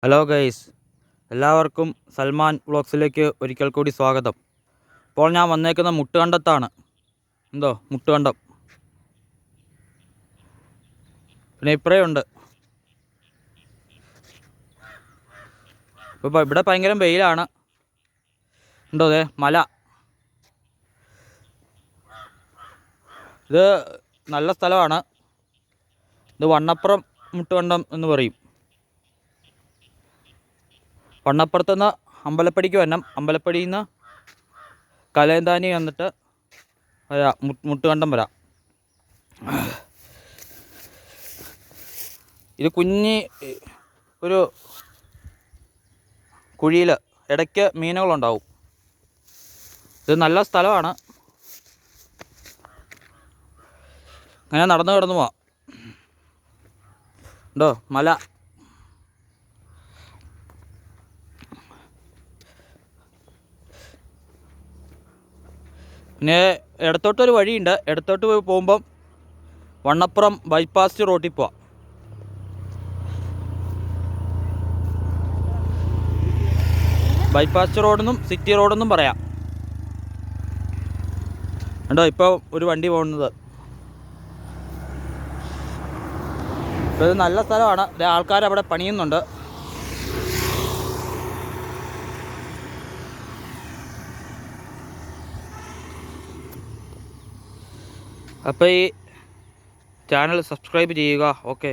Hello guys, എല്ലാവർക്കും സൽമാൻ വ്ളോഗ്സിലേക്ക് ഒരിക്കൽ കൂടി സ്വാഗതം. ഇപ്പോൾ ഞാൻ വന്നേക്കുന്ന മുട്ടുകണ്ടത്താണ്. മുട്ടുകണ്ടം. പിന്നെ ഇപ്പറയുണ്ട്. ഇപ്പോൾ ഇവിടെ ഭയങ്കര വെയിലാണ്. മല. ഇത് നല്ല സ്ഥലമാണ്. ഇത് വണ്ണപ്പുറം മുട്ടുകണ്ടം എന്ന് പറയും. വണ്ണപ്പുറത്ത് നിന്ന് അമ്പലപ്പടിക്ക് വരണം. അമ്പലപ്പടിയിൽ നിന്ന് കലയന്താനി വന്നിട്ട് മുട്ടുകണ്ടം വരാം. ഇത് ഒരു കുഴിയിൽ ഇടയ്ക്ക് മീനുകളുണ്ടാവും. ഇത് നല്ല സ്ഥലമാണ്. അങ്ങനെ നടന്നു കിടന്നു പോവാം. മല. പിന്നെ ഇടത്തോട്ടൊരു വഴിയുണ്ട്. ഇടത്തോട്ട് പോകുമ്പം വണ്ണപ്പുറം ബൈപ്പാസ് റോട്ടിൽ പോവാം. ബൈപ്പാസ് റോഡെന്നും സിറ്റി റോഡെന്നും പറയാം. ഇപ്പോൾ ഒരു വണ്ടി പോകുന്നത്. ഇത് നല്ല സ്ഥലമാണ്. ആൾക്കാർ അവിടെ പണിയുന്നുണ്ട്. അപ്പോൾ ഈ ചാനൽ സബ്സ്ക്രൈബ് ചെയ്യുക. ഓക്കെ.